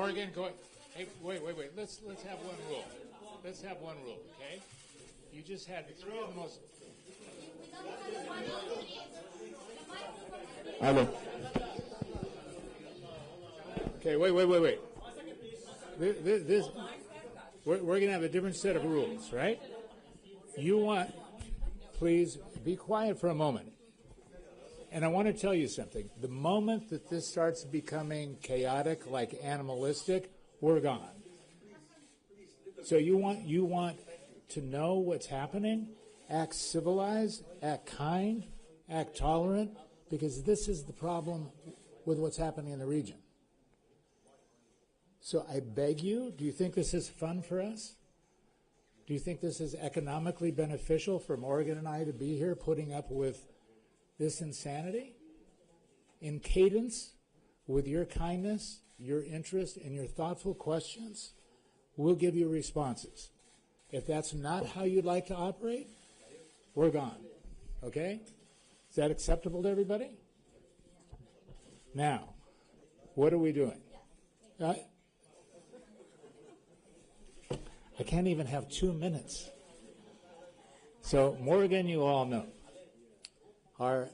Morgan, go. Hey, wait. Let's have one rule. Let's have one rule, okay? You just had three of the most. Okay, wait. We're going to have a different set of rules, right? Please be quiet for a moment. And I want to tell you something. The moment that this starts becoming chaotic, like animalistic, we're gone. So you want to know what's happening, act civilized, act kind, act tolerant, because this is the problem with what's happening in the region. So I beg you, do you think this is fun for us? Do you think this is economically beneficial for Morgan and I to be here putting up with this insanity? In cadence, with your kindness, your interest, and your thoughtful questions, we'll give you responses. If that's not how you'd like to operate, we're gone. Okay? Is that acceptable to everybody? Now, what are we doing? I can't even have 2 minutes. So, Morgan, you all know. Our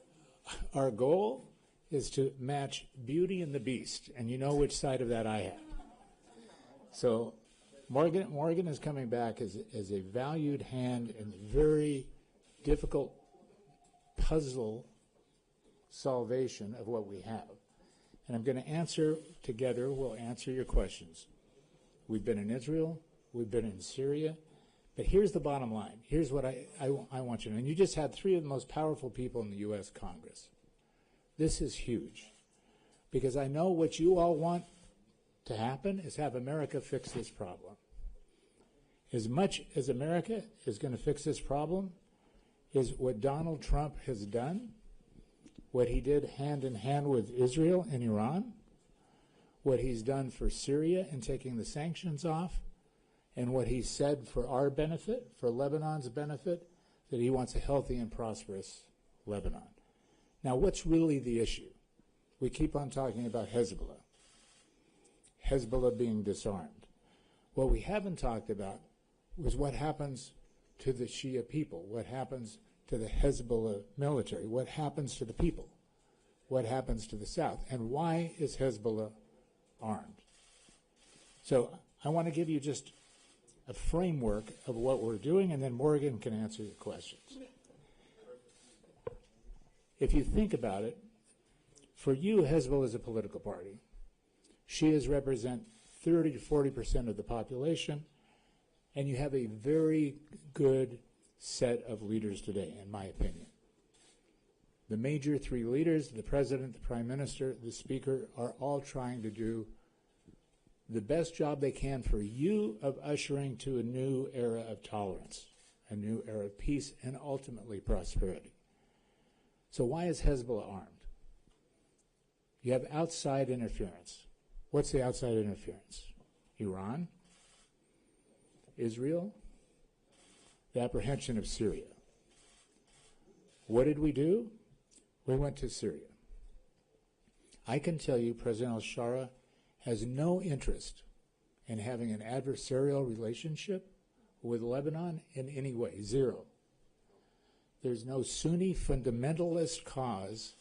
goal is to match Beauty and the Beast, and you know which side of that I have. So, Morgan is coming back as a valued hand in a very difficult puzzle salvation of what we have. And I'm going to answer together, we'll answer your questions. We've been in Israel, we've been in Syria, but here's the bottom line. Here's what I want you to know. And you just had three of the most powerful people in the U.S. Congress. This is huge, because I know what you all want to happen is have America fix this problem. As much as America is going to fix this problem is what Donald Trump has done, what he did hand in hand with Israel and Iran, what he's done for Syria in taking the sanctions off, and what he said for our benefit, for Lebanon's benefit, that he wants a healthy and prosperous Lebanon. Now, what's really the issue? We keep on talking about Hezbollah. Hezbollah being disarmed. What we haven't talked about was what happens to the Shia people, what happens to the Hezbollah military, what happens to the people, what happens to the South, and why is Hezbollah armed? So I want to give you just a framework of what we're doing, and then Morgan can answer your questions. If you think about it, for you, Hezbollah is a political party. Shias represent 30 to 40% of the population, and you have a very good set of leaders today, in my opinion. The major three leaders, the president, the prime minister, the speaker, are all trying to do the best job they can for you of ushering to a new era of tolerance, a new era of peace, and ultimately prosperity. So why is Hezbollah armed? You have outside interference. What's the outside interference? Iran, Israel, the apprehension of Syria. What did we do? We went to Syria. I can tell you President al-Shara has no interest in having an adversarial relationship with Lebanon in any way, zero. There's no Sunni fundamentalist cause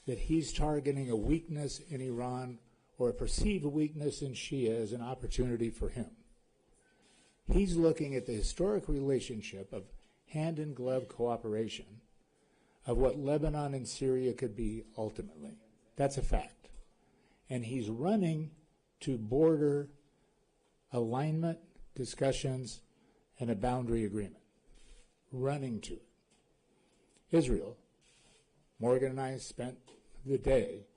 that he's targeting a weakness in Iran or a perceived weakness in Shia as an opportunity for him. He's looking at the historic relationship of hand-in-glove cooperation of what Lebanon and Syria could be ultimately. That's a fact. And he's running to border alignment, discussions, and a boundary agreement. Running to it. Israel, Morgan and I spent the day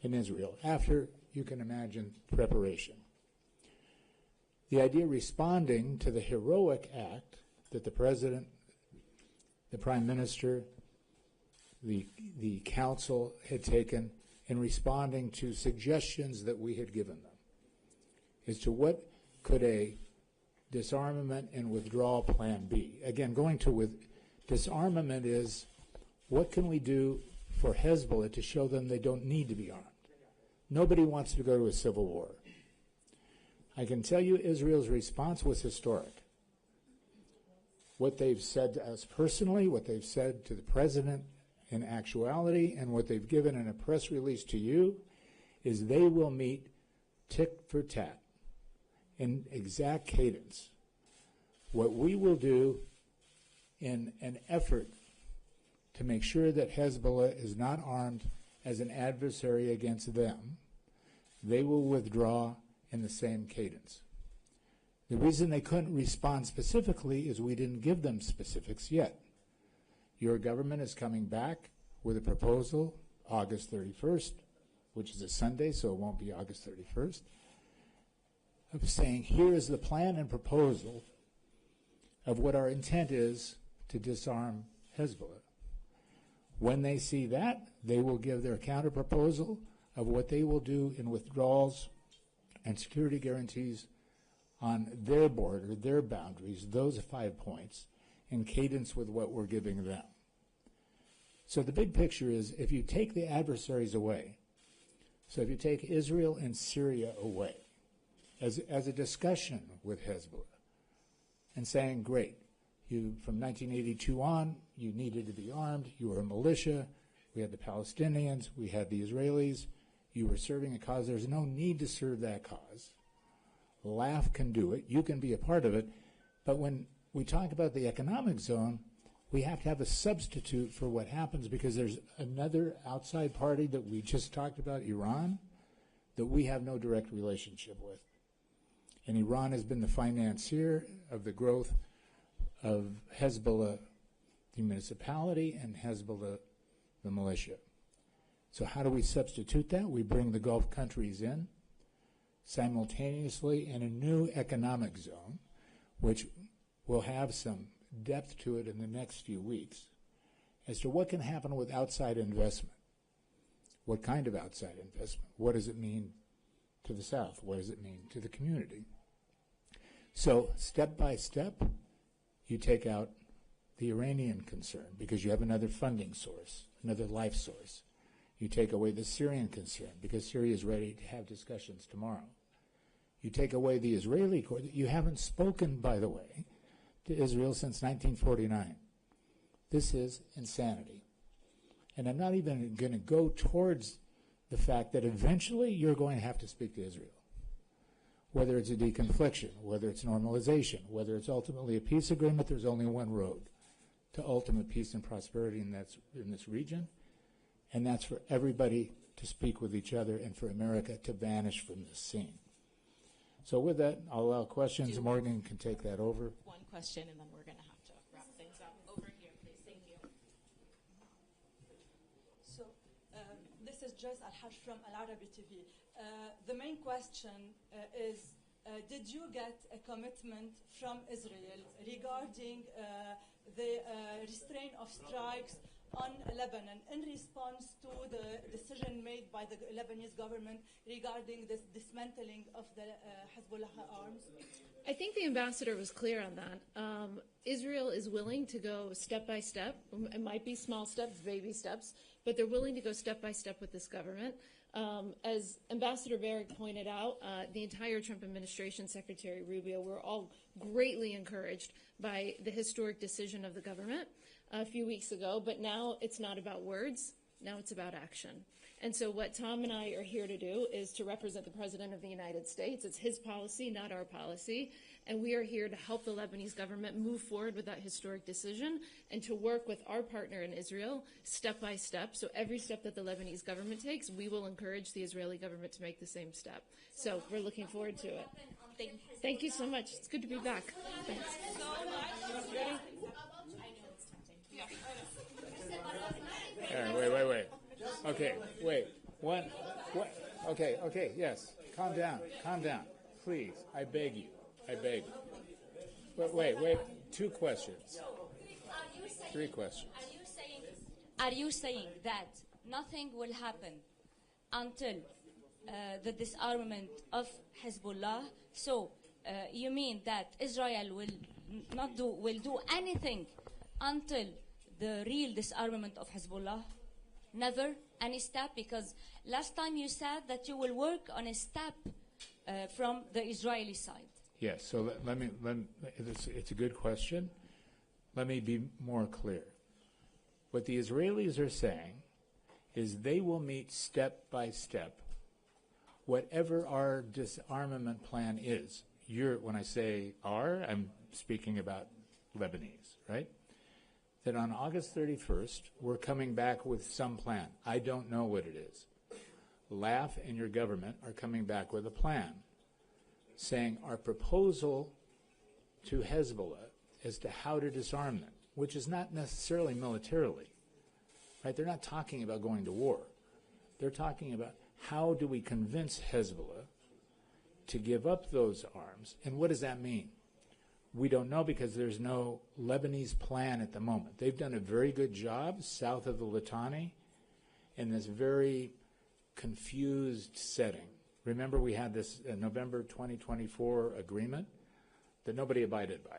in Israel after, you can imagine, preparation. The idea responding to the heroic act that the president, the prime minister, the council had taken in responding to suggestions that we had given them as to what could a disarmament and withdrawal plan be. Again, going to with disarmament is what can we do for Hezbollah to show them they don't need to be armed. Nobody wants to go to a civil war. I can tell you Israel's response was historic. What they've said to us personally, what they've said to the president in actuality, and what they've given in a press release to you is they will meet tick for tat in exact cadence. What we will do in an effort to make sure that Hezbollah is not armed as an adversary against them, they will withdraw in the same cadence. The reason they couldn't respond specifically is we didn't give them specifics yet. Your government is coming back with a proposal August 31st, which is a Sunday, so it won't be August 31st, of saying here is the plan and proposal of what our intent is to disarm Hezbollah. When they see that, they will give their counter proposal of what they will do in withdrawals and security guarantees on their border, their boundaries, those 5 points, in cadence with what we're giving them. So the big picture is if you take the adversaries away, so if you take Israel and Syria away as a discussion with Hezbollah and saying, great, you from 1982 on, you needed to be armed, you were a militia, we had the Palestinians, we had the Israelis, you were serving a cause, there's no need to serve that cause. LAF can do it, you can be a part of it, but when we talk about the economic zone, we have to have a substitute for what happens because there's another outside party that we just talked about, Iran, that we have no direct relationship with. And Iran has been the financier of the growth of Hezbollah, the municipality, and Hezbollah, the militia. So how do we substitute that? We bring the Gulf countries in simultaneously in a new economic zone, which will have some depth to it in the next few weeks, as to what can happen with outside investment. What kind of outside investment? What does it mean to the South? What does it mean to the community? So step by step, you take out the Iranian concern because you have another funding source, another life source. You take away the Syrian concern because Syria is ready to have discussions tomorrow. You take away the Israeli court. You haven't spoken, by the way, to Israel since 1949. This is insanity. And I'm not even going to go towards the fact that eventually you're going to have to speak to Israel. Whether it's a deconfliction, whether it's normalization, whether it's ultimately a peace agreement, there's only one road to ultimate peace and prosperity in this region, and that's for everybody to speak with each other and for America to vanish from the scene. So with that, I'll allow questions. Morgan can take that over. One question, and then we're going to have to wrap things up. Over here, please. Thank you. So this is Jaz Al-Haj from Al-Arabi TV. The main question is, did you get a commitment from Israel regarding the restraint of strikes on Lebanon in response to the decision made by the Lebanese government regarding this dismantling of the Hezbollah arms? I think the ambassador was clear on that. Israel is willing to go step by step. It might be small steps, baby steps, but they're willing to go step by step with this government. As Ambassador Barrack pointed out, the entire Trump administration, Secretary Rubio, were all greatly encouraged by the historic decision of the government a few weeks ago. But now it's not about words. Now it's about action. And so what Tom and I are here to do is to represent the President of the United States. It's his policy, not our policy. And we are here to help the Lebanese government move forward with that historic decision and to work with our partner in Israel step by step. So every step that the Lebanese government takes, we will encourage the Israeli government to make the same step. So we're looking forward to it. Thank you so much. It's good to be back. Thanks. Wait. Okay, wait. Okay, yes. Calm down. Please, I beg you. Wait. 2 questions. 3 questions. Are you saying that nothing will happen until the disarmament of Hezbollah? So you mean that Israel will do anything until the real disarmament of Hezbollah? Never any step? Because last time you said that you will work on a step from the Israeli side? Yes, so it's a good question. Let me be more clear. What the Israelis are saying is they will meet step by step whatever our disarmament plan is. When I say our, I'm speaking about Lebanese, right? That on August 31st, we're coming back with some plan. I don't know what it is. LAF and your government are coming back with a plan saying our proposal to Hezbollah as to how to disarm them, which is not necessarily militarily, right? They're not talking about going to war. They're talking about how do we convince Hezbollah to give up those arms, and what does that mean? We don't know because there's no Lebanese plan at the moment. They've done a very good job south of the Litani in this very confused setting. Remember, we had this November 2024 agreement that nobody abided by,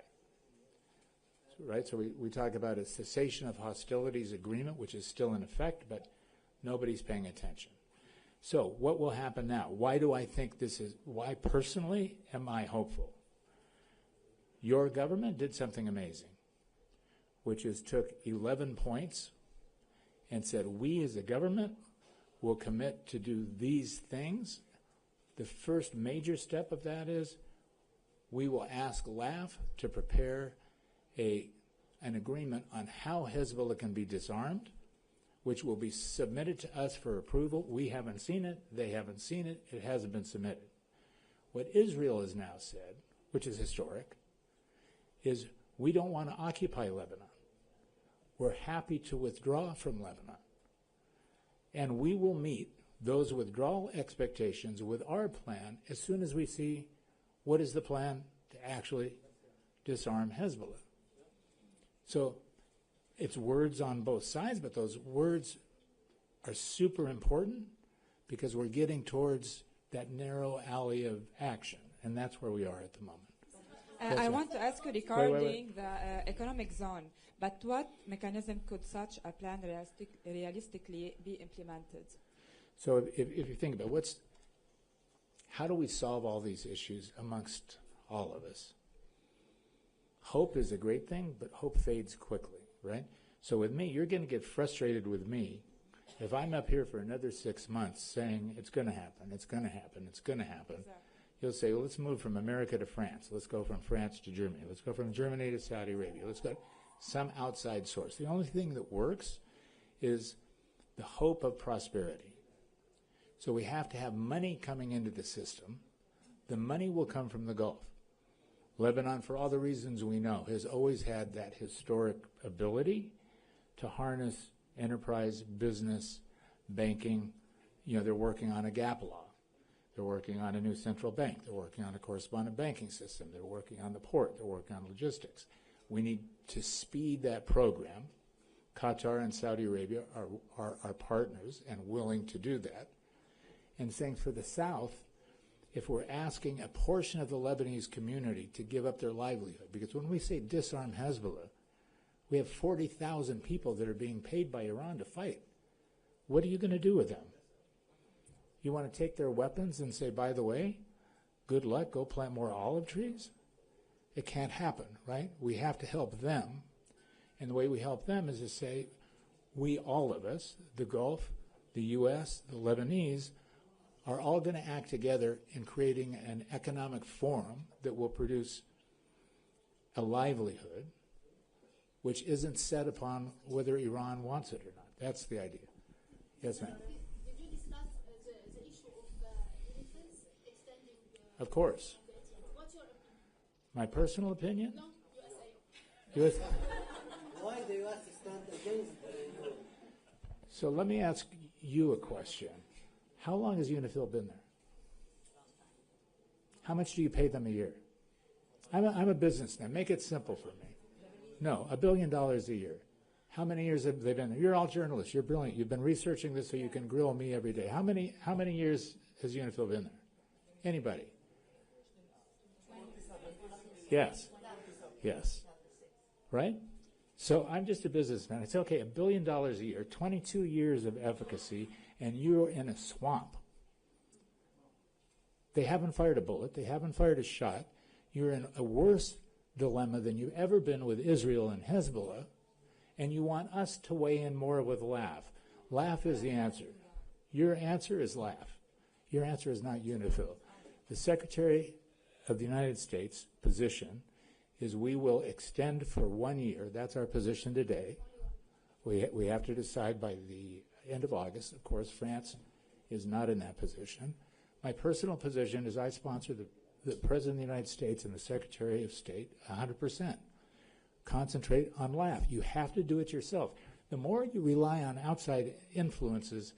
right? So we talk about a cessation of hostilities agreement, which is still in effect, but nobody's paying attention. So what will happen now? Why do I think this is, why personally am I hopeful? Your government did something amazing, which is took 11 points and said, we as a government will commit to do these things. The first major step of that is we will ask LAF to prepare an agreement on how Hezbollah can be disarmed, which will be submitted to us for approval. We haven't seen it. They haven't seen it. It hasn't been submitted. What Israel has now said, which is historic, is we don't want to occupy Lebanon. We're happy to withdraw from Lebanon. And we will meet those withdrawal expectations with our plan as soon as we see what is the plan to actually disarm Hezbollah. So it's words on both sides, but those words are super important because we're getting towards that narrow alley of action, and that's where we are at the moment. I want to ask you regarding the economic zone, but what mechanism could such a plan realistically be implemented? So if you think about how do we solve all these issues amongst all of us? Hope is a great thing, but hope fades quickly, right? So with me, you're going to get frustrated with me if I'm up here for another 6 months saying it's going to happen, it's going to happen, it's going to happen. Exactly. You'll say, well, let's move from America to France. Let's go from France to Germany. Let's go from Germany to Saudi Arabia. Let's go some outside source. The only thing that works is the hope of prosperity. So we have to have money coming into the system. The money will come from the Gulf. Lebanon, for all the reasons we know, has always had that historic ability to harness enterprise, business, banking. You know, they're working on a gap law. They're working on a new central bank. They're working on a correspondent banking system. They're working on the port. They're working on logistics. We need to speed that program. Qatar and Saudi Arabia are our partners and willing to do that. And saying for the South, if we're asking a portion of the Lebanese community to give up their livelihood, because when we say disarm Hezbollah, we have 40,000 people that are being paid by Iran to fight. What are you going to do with them? You want to take their weapons and say, by the way, good luck, go plant more olive trees? It can't happen, right? We have to help them. And the way we help them is to say, we, all of us, the Gulf, the U.S., the Lebanese, are all going to act together in creating an economic forum that will produce a livelihood which isn't set upon whether Iran wants it or not. That's the idea. Yes, ma'am. Did you discuss the issue of defense extending the... Of course. What's your opinion? My personal opinion? No, USA. Why the U.S. stand against the... So let me ask you a question. How long has UNIFIL been there? How much do you pay them a year? I'm a businessman. Make it simple for me. No, $1 billion a year. How many years have they been there? You're all journalists. You're brilliant. You've been researching this so you can grill me every day. How many years has UNIFIL been there? Anybody? Yes. Yes. Right? So I'm just a businessman. I say, okay, $1 billion a year, 22 years of efficacy, and you're in a swamp. They haven't fired a bullet. They haven't fired a shot. You're in a worse dilemma than you've ever been with Israel and Hezbollah, and you want us to weigh in more with laugh. Laugh is the answer. Your answer is laugh. Your answer is not UNIFIL. The Secretary of the United States position is we will extend for 1 year. That's our position today. We have to decide by the end of August. Of course, France is not in that position. My personal position is I sponsor the President of the United States and the Secretary of State 100%. Concentrate on laugh. You have to do it yourself. The more you rely on outside influences,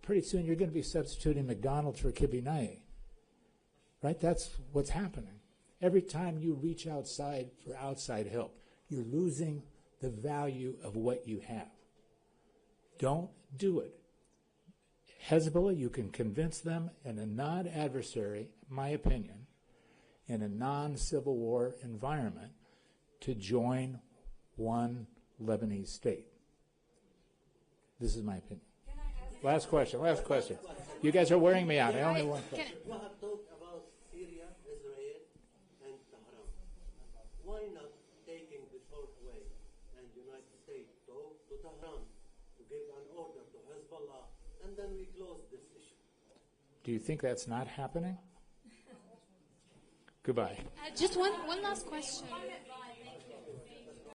pretty soon you're going to be substituting McDonald's for Kibinai. Right? That's what's happening. Every time you reach outside for outside help, you're losing the value of what you have. Don't do it. Hezbollah, you can convince them in a non-adversary, my opinion, in a non-civil war environment to join one Lebanese state. This is my opinion. Last question. You guys are wearing me out. I only have one question. You have talked about Syria, Israel, and Tehran. Why not taking the sword away and United States talk to Tehran to give an order to Hezbollah, and then we close this issue? Do you think that's not happening? Goodbye. Just one last question.